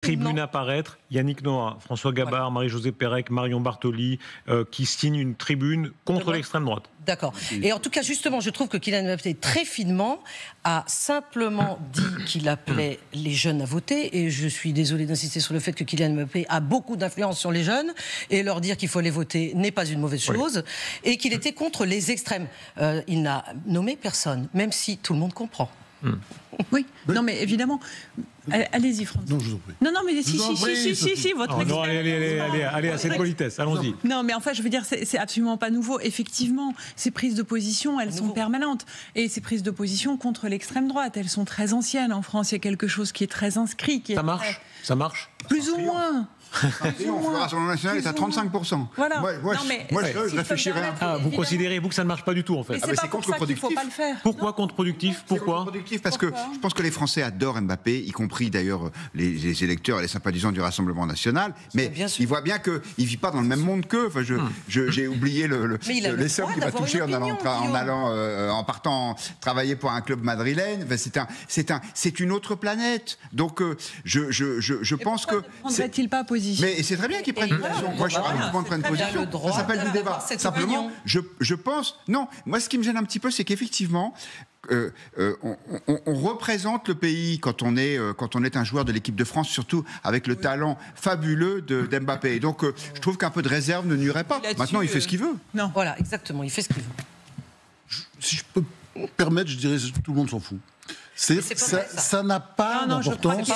tribune apparaître, Yannick Noah, François Gabard, Marie-Josée Pérec, Marion Bartoli, qui signent une tribune contre l'extrême droite. D'accord. Et en tout cas, justement, je trouve que Kylian Mbappé, très finement, a simplement dit qu'il appelait les jeunes à voter. Et je suis désolé d'insister sur le fait que Kylian Mbappé a beaucoup d'influence sur les jeunes. Et leur dire qu'il faut aller voter n'est pas une mauvaise chose. Et qu'il était contre les extrêmes. Il n'a nommé personne, même si tout le monde comprend. Oui, non mais évidemment. Allez-y, François. Non, je vous en prie. Non, mais si, votre extrême. Non, allez, assez de politesse, allons-y. Non, mais enfin, je veux dire, c'est absolument pas nouveau. Effectivement, ces prises de position, elles sont permanentes. Et ces prises de position contre l'extrême droite, elles sont très anciennes. En France, il y a quelque chose qui est très inscrit. Ça marche Plus ou moins. Le Rassemblement national est à 35%. Voilà. Moi, je réfléchirais un peu. Vous considérez, vous, que ça ne marche pas du tout, en fait. Mais c'est contre-productif. Il ne faut pas le faire. Pourquoi contre-productif? Pourquoi contre-productif parce que je pense que les Français adorent Mbappé, y compris d'ailleurs les électeurs et les sympathisants du Rassemblement national. Mais ils voient bien qu'il ne vit pas dans le même monde qu'eux. Enfin, j'ai oublié les sommes qu'il va toucher en partant travailler pour un club madrilène. Enfin, c'est une autre planète. Donc, je pense que. Ne prendrait-il pas position? Mais c'est très bien qu'ils prennent position. Moi, je suis ravi que tout le monde prenne position. Ça s'appelle du débat. Simplement, je pense. Non, moi, ce qui me gêne un petit peu, c'est qu'effectivement, on représente le pays quand on est un joueur de l'équipe de France, surtout avec le talent fabuleux d'Mbappé. Donc, je trouve qu'un peu de réserve ne nuirait pas. Maintenant, il fait ce qu'il veut. Non, voilà, exactement, il fait ce qu'il veut. Si je peux me permettre, je dirais que tout le monde s'en fout. Ça n'a pas d'importance.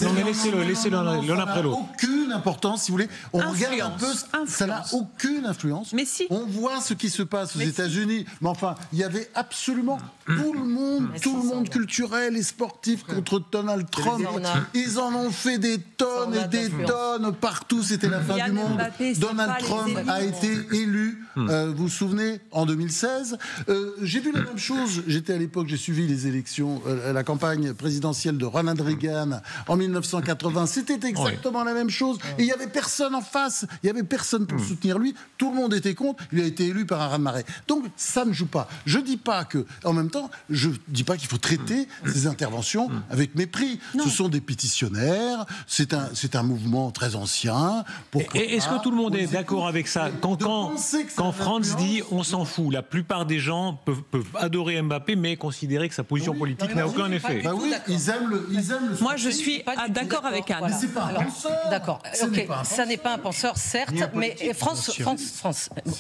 Non, mais laissez-le l'un après l'autre. Aucune importance, si vous voulez. On regarde un peu, ça n'a aucune influence. Mais si. On voit ce qui se passe aux États-Unis. Mais enfin, il y avait absolument tout le monde culturel et sportif contre Donald Trump. Ils en ont fait des tonnes et des tonnes partout. C'était la fin du monde. Donald Trump a été élu, vous vous souvenez, en 2016. J'ai vu la même chose. J'étais à l'époque, j'ai suivi les élections, la campagne présidentielle de Ronald Reagan en 1980. C'était exactement la même chose. Et il n'y avait personne en face. Il n'y avait personne pour soutenir lui. Tout le monde était contre. Il a été élu par un raz-de-marée. Donc, ça ne joue pas. Je ne dis pas que, en même temps, je ne dis pas qu'il faut traiter ces interventions avec mépris. Non. Ce sont des pétitionnaires. C'est un mouvement très ancien. Est-ce que tout le monde est d'accord avec ça? Quand France dit on s'en fout, la plupart des gens peuvent adorer Mbappé, mais considérer que sa position politique n'a aucun effet. Bah oui, ils aiment le. Moi, je suis d'accord avec Anne. Voilà. Mais c'est pas un penseur. D'accord. Ça n'est pas un penseur, certes, mais France.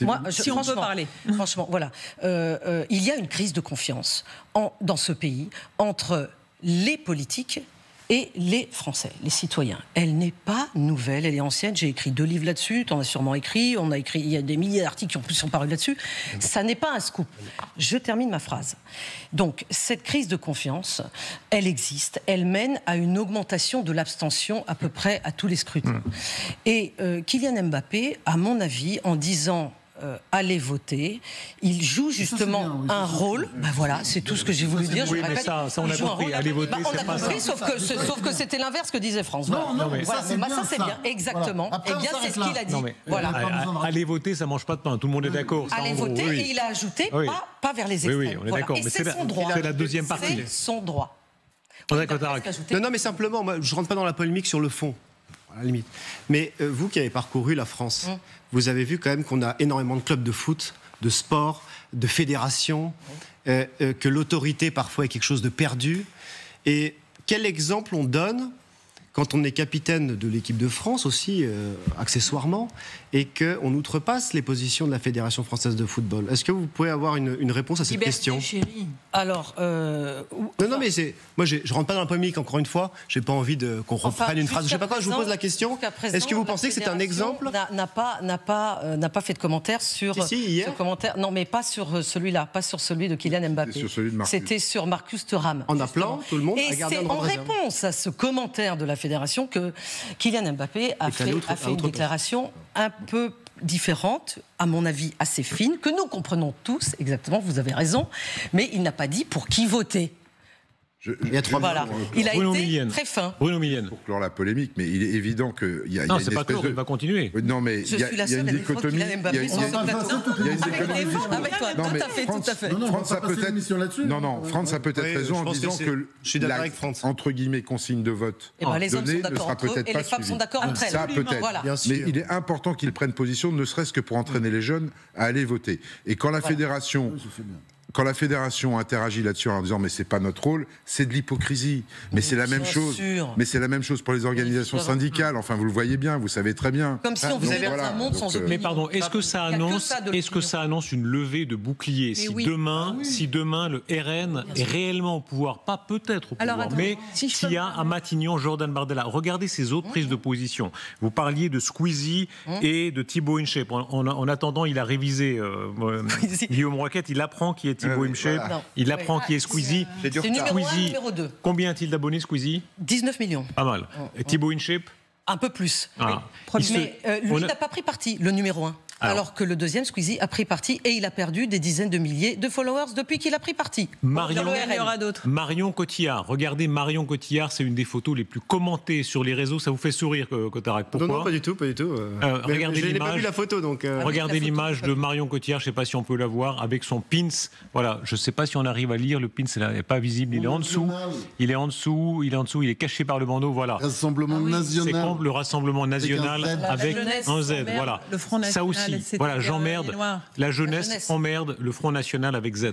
Moi, si on peut parler. Franchement, voilà. Il y a une crise de confiance dans ce pays entre les politiques et les Français, les citoyens. Elle n'est pas nouvelle, elle est ancienne. J'ai écrit 2 livres là-dessus, tu en as sûrement écrit. Il y a des milliers d'articles qui sont parus là-dessus. Ça n'est pas un scoop. Je termine ma phrase. Donc, cette crise de confiance, elle existe. Elle mène à une augmentation de l'abstention à peu près à tous les scrutins. Et Kylian Mbappé, à mon avis, en disant... aller voter. Il joue justement un rôle. Ben voilà, c'est tout ce que j'ai voulu dire. Oui, mais ça on a compris. Aller voter, c'est pas ça. Sauf que c'était l'inverse que disait France. Non, mais voilà. Ça c'est bien. Exactement. Après, et bien, c'est ce qu'il a dit. Voilà. Aller voter, ça mange pas de pain. Tout le monde est d'accord. Aller voter, et il a ajouté pas vers les extrêmes. Oui, on est d'accord. Et c'est son droit. C'est la deuxième partie. C'est son droit. Non, mais simplement, moi, je rentre pas dans la polémique sur le fond. À la limite. Mais vous qui avez parcouru la France, vous avez vu quand même qu'on a énormément de clubs de foot, de sport, de fédérations, que l'autorité parfois est quelque chose de perdu. Et quel exemple on donne quand on est capitaine de l'équipe de France aussi, accessoirement, et qu'on outrepasse les positions de la Fédération française de football? Est-ce que vous pouvez avoir une réponse à cette question? Chérie. Alors, non, mais moi, je rentre pas dans la polémique, encore une fois. J'ai pas envie qu'on reprenne une phrase. Je sais pas quoi, je vous pose la question. Est-ce que vous pensez que c'est un exemple? N'a pas fait de commentaire sur hier. ce commentaire. Non, mais pas sur celui-là, pas sur celui de Kylian Mbappé. C'était sur Marcus Thuram. En appelant tout le monde à garder un droit de réserve. Et c'est en réponse à ce commentaire de la Fédération que Kylian Mbappé a fait une déclaration un peu différente, à mon avis assez fine, que nous comprenons tous, exactement, vous avez raison, mais il n'a pas dit pour qui voter. Il y a 3 voilà. Il a Bruno été Millienne. très fin. Bruno Millienne. Pour clore la polémique, mais il est évident qu'il y a non, une c'est pas clore, il va continuer. Non, mais il y a une dichotomie. Il y a une dichotomie. Avec toi, tout à fait. France a peut-être raison en disant que je suis d'accord avec France. Entre guillemets consigne de vote les hommes sont d'accord entre eux et les femmes sont d'accord entre elles. Ça peut-être. Mais il est important qu'ils prennent position, ne serait-ce que pour entraîner les jeunes à aller voter. Et quand la fédération interagit là-dessus en disant mais c'est pas notre rôle, c'est de l'hypocrisie. Mais c'est la même chose. Mais c'est la même chose pour les organisations syndicales. Enfin, vous le voyez bien, vous savez très bien. Comme si on faisait dans un monde sans opinion. Mais pardon, est-ce que ça annonce une levée de bouclier si demain le RN est réellement au pouvoir, pas peut-être au pouvoir, mais s'il y a à Matignon Jordan Bardella. Regardez ces autres prises de position. Vous parliez de Squeezie et de Thibault Inchep. En attendant, il a révisé Guillaume Roquette. Il apprend qui est Thibault Inchep. Il apprend qui est Squeezie. C'est numéro 1, numéro 2. Combien a-t-il d'abonnés, Squeezie? 19 millions. Pas mal. Et Thibault Inchep? Un peu plus. Ah. Mais lui n'a pas pris parti, le numéro 1. Alors que le deuxième, Squeezie, a pris parti et il a perdu des dizaines de milliers de followers depuis qu'il a pris parti. Marion Cotillard. Regardez Marion Cotillard, c'est une des photos les plus commentées sur les réseaux. Ça vous fait sourire, Cotarac? Pourquoi? Non, pas du tout. Regardez je n'ai pas vu la photo, donc. Regardez l'image de Marion Cotillard, je ne sais pas si on peut la voir, avec son pins. Voilà, je ne sais pas si on arrive à lire, le pins n'est pas visible, il est en dessous. Il est caché par le bandeau, voilà. Rassemblement national. C'est le Rassemblement national avec un Z, voilà. Le Front National. Ça aussi. Voilà, j'emmerde. La jeunesse emmerde le Front National avec Z.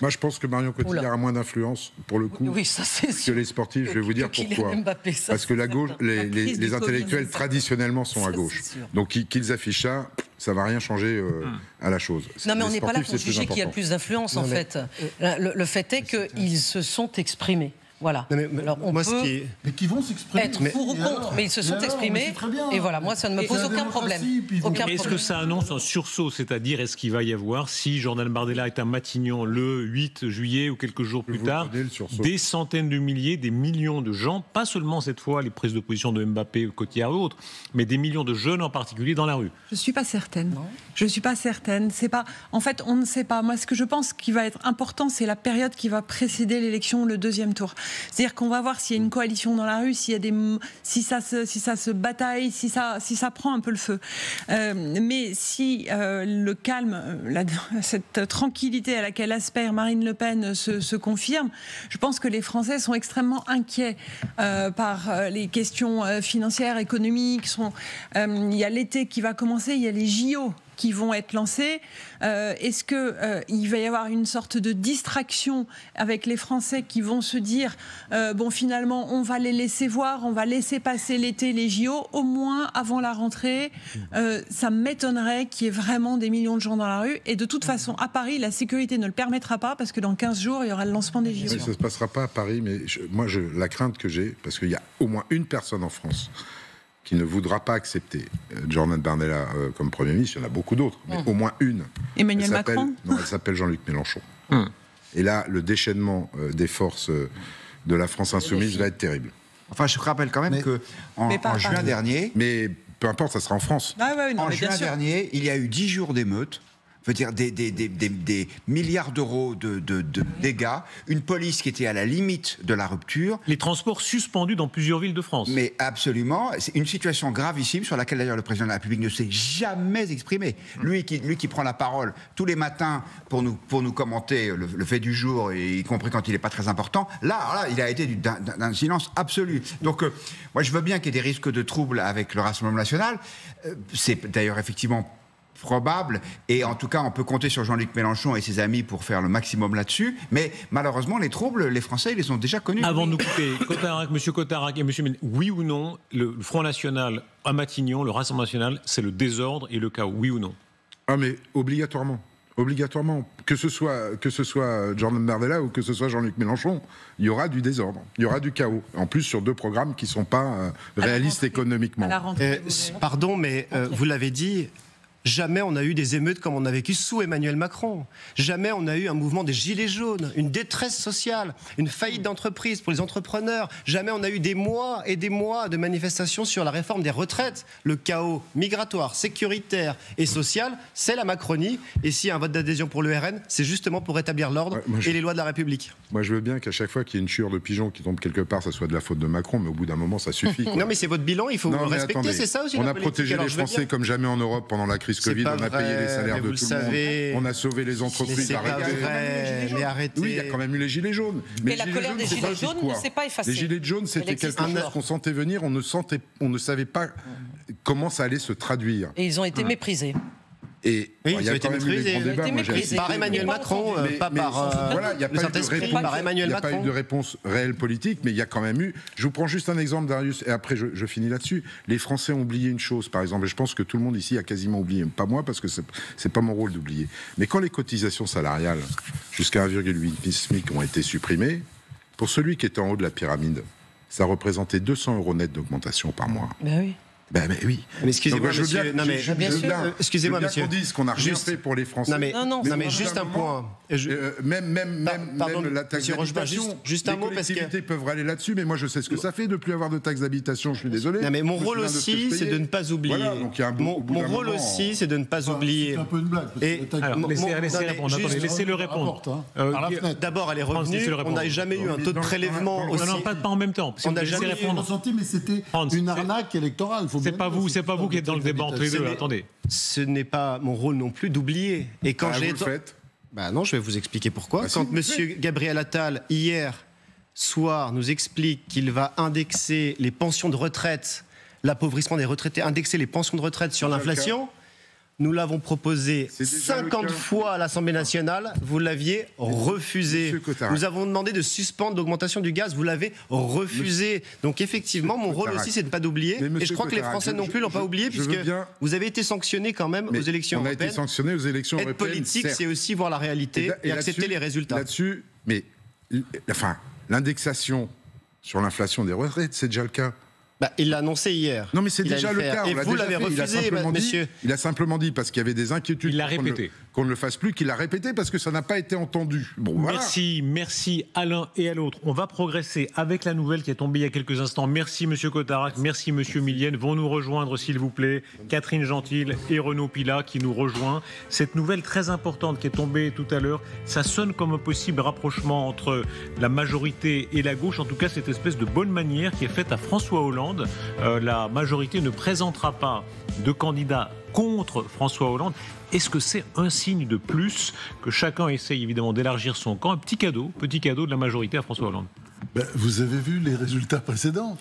Moi, je pense que Marion Cotillard a moins d'influence, pour le coup, que les sportifs. Je vais vous dire pourquoi. Parce que la gauche, les intellectuels, traditionnellement, sont à gauche. Donc, qu'ils affichent ça, ça ne va rien changer à la chose. Non, mais on n'est pas là pour juger qui a plus d'influence, en fait. Le fait est qu'ils se sont exprimés. Voilà. Alors on mais qui vont s'exprimer. Être pour ou contre, mais ils se sont exprimés. Et voilà, moi, ça ne me pose aucun problème. Est-ce que ça annonce un sursaut, c'est-à-dire est-ce qu'il va y avoir, si Jordan Bardella est à Matignon le 8 juillet ou quelques jours plus tard, des centaines de milliers, des millions de gens, pas seulement cette fois les prises de position de Mbappé, Cotillard ou autres, mais des millions de jeunes en particulier dans la rue? Je ne suis pas certaine. Je ne suis pas certaine. C'est pas... En fait, on ne sait pas. Moi, ce que je pense qui va être important, c'est la période qui va précéder l'élection, le deuxième tour. C'est-à-dire qu'on va voir s'il y a une coalition dans la rue, si ça se bataille, si ça prend un peu le feu. Mais si le calme, cette tranquillité à laquelle aspire Marine Le Pen se confirme, je pense que les Français sont extrêmement inquiets par les questions financières, économiques. Il y a l'été qui va commencer, il y a les JO qui vont être lancés. Est-ce qu'il va y avoir une sorte de distraction avec les Français qui vont se dire bon, finalement, on va les laisser voir, on va laisser passer l'été, les JO, au moins avant la rentrée. Ça m'étonnerait qu'il y ait vraiment des millions de gens dans la rue. Et de toute façon, à Paris, la sécurité ne le permettra pas parce que dans 15 jours, il y aura le lancement des JO. Ça ne se passera pas à Paris, mais la crainte que j'ai, parce qu'il y a au moins une personne en France qui ne voudra pas accepter Jordan Bardella comme Premier ministre. Il y en a beaucoup d'autres, mais au moins une. Emmanuel Macron? Non, elle s'appelle Jean-Luc Mélenchon. Et là, le déchaînement des forces de la France insoumise va être terrible. Enfin, je rappelle quand même qu'en juin dernier... Mais peu importe, ça sera en France. En juin dernier, il y a eu 10 jours d'émeutes. Veut dire des milliards d'euros de dégâts, une police qui était à la limite de la rupture. Les transports suspendus dans plusieurs villes de France. Mais absolument, c'est une situation gravissime sur laquelle d'ailleurs le président de la République ne s'est jamais exprimé. Lui qui prend la parole tous les matins pour nous commenter le fait du jour, y compris quand il n'est pas très important, là il a été d'un silence absolu. Donc moi je veux bien qu'il y ait des risques de troubles avec le Rassemblement national. C'est d'ailleurs effectivement probable, et en tout cas on peut compter sur Jean-Luc Mélenchon et ses amis pour faire le maximum là-dessus, mais malheureusement les troubles, les Français ils les ont déjà connus. Avant de nous couper, Monsieur Cotarac et Monsieur Ménez, oui ou non, le Front National à Matignon, le Rassemblement National, c'est le désordre et le chaos, oui ou non? Ah mais obligatoirement, que ce soit Jordan Bardella ou que ce soit Jean-Luc Mélenchon, il y aura du désordre, il y aura du chaos. En plus sur 2 programmes qui ne sont pas réalistes économiquement. Pardon, mais vous l'avez dit, Jamais on a eu des émeutes comme on a vécu sous Emmanuel Macron. Jamais on a eu un mouvement des gilets jaunes, une détresse sociale, une faillite d'entreprise pour les entrepreneurs. Jamais on a eu des mois et des mois de manifestations sur la réforme des retraites. Le chaos migratoire, sécuritaire et social, c'est la Macronie. Et s'il y a un vote d'adhésion pour le RN, c'est justement pour rétablir l'ordre et les lois de la République. Moi, je veux bien qu'à chaque fois qu'il y ait une chure de pigeons qui tombe quelque part, ça soit de la faute de Macron, mais au bout d'un moment, ça suffit. Non, mais c'est votre bilan, il faut le respecter, attendez, c'est ça aussi. On a protégé les Français comme jamais en Europe pendant la crise Covid, on a payé les salaires de tout le monde, on a sauvé les entreprises. C'est pas vrai, mais arrêtez. Oui, il y a quand même eu les gilets jaunes. Mais la colère des gilets jaunes ne s'est pas effacée. Les gilets jaunes, c'était quelque chose qu'on sentait venir, on ne savait pas comment ça allait se traduire. Et ils ont été méprisés. Et il y a quand même eu des grands débats. Par Emmanuel Macron, pas par il n'y a pas eu de réponse réelle politique, mais il y a quand même eu. Je vous prends juste un exemple, Darius, et après je finis là-dessus. Les Français ont oublié une chose, par exemple, et je pense que tout le monde ici a quasiment oublié, pas moi, parce que c'est pas mon rôle d'oublier. Mais quand les cotisations salariales jusqu'à 1,8 SMIC ont été supprimées, pour celui qui était en haut de la pyramide, ça représentait 200 € net d'augmentation par mois. Ben oui. Mais oui. Mais excusez-moi, monsieur. Excusez-moi, monsieur. Qu'on dise qu'on n'a rien fait pour les Français. Non, mais juste un point. Même la taxe d'habitation. Juste un mot, parce que les collectivités peuvent aller là-dessus, mais moi je sais ce que ça fait de ne plus avoir de taxe d'habitation. Je suis désolé. Non, mais mon rôle aussi, c'est de ne pas oublier. Mon rôle aussi, c'est de ne pas oublier. C'est un peu une blague. Laissez-le répondre. D'abord, elle est revenue. On n'a jamais eu un taux de prélèvement aussi. Non, pas en même temps. On n'a jamais ressenti, mais c'était une arnaque électorale. C'est pas vous qui êtes dans le débat entre les deux. Attendez. Ce n'est pas mon rôle non plus d'oublier. Et quand vous le faites. Non, je vais vous expliquer pourquoi. Quand monsieur Gabriel Attal, hier soir, nous explique qu'il va indexer les pensions de retraite, l'appauvrissement des retraités, indexer les pensions de retraite sur l'inflation, nous l'avons proposé 50 fois à l'Assemblée nationale, vous l'aviez refusé. Nous avons demandé de suspendre l'augmentation du gaz, vous l'avez refusé. Donc effectivement, mon rôle aussi, c'est de ne pas d'oublier. Et je crois que les Français non plus l'ont pas oublié, puisque vous avez été sanctionné quand même aux élections européennes. On a été sanctionné aux élections européennes. Être politique, c'est aussi voir la réalité et accepter les résultats. Là-dessus, mais l'indexation sur l'inflation des retraites, c'est déjà le cas. Il l'a annoncé hier. Non, mais c'est déjà le cas. Et vous l'avez refusé, monsieur. Il a simplement dit, parce qu'il y avait des inquiétudes. Il l'a répété. Qu'on ne le fasse plus, qu'il l'a répété parce que ça n'a pas été entendu. Merci à l'un et à l'autre. On va progresser avec la nouvelle qui est tombée il y a quelques instants. Merci monsieur Cotarac, merci monsieur Millienne. Vont nous rejoindre s'il vous plaît Catherine Gentil et Renaud Pilat qui nous rejoint. Cette nouvelle très importante qui est tombée tout à l'heure, ça sonne comme un possible rapprochement entre la majorité et la gauche. En tout cas, cette espèce de bonne manière qui est faite à François Hollande. La majorité ne présentera pas de candidat contre François Hollande. Est-ce que c'est un signe de plus que chacun essaye évidemment d'élargir son camp? Un petit cadeau de la majorité à François Hollande. Vous avez vu les résultats précédents.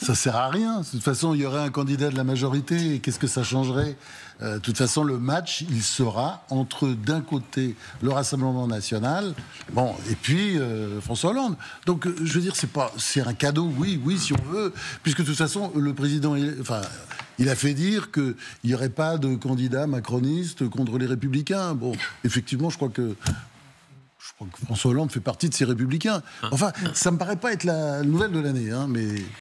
Ça sert à rien. De toute façon, il y aurait un candidat de la majorité. Et qu'est-ce que ça changerait? De toute façon, le match, il sera entre, d'un côté, le Rassemblement national, et puis François Hollande. Donc, je veux dire, c'est un cadeau, oui, si on veut, puisque de toute façon, le président, il a fait dire qu'il n'y aurait pas de candidat macroniste contre les Républicains. Bon, effectivement, je crois que François Hollande fait partie de ces Républicains. Enfin, ça me paraît pas être la nouvelle de l'année, mais...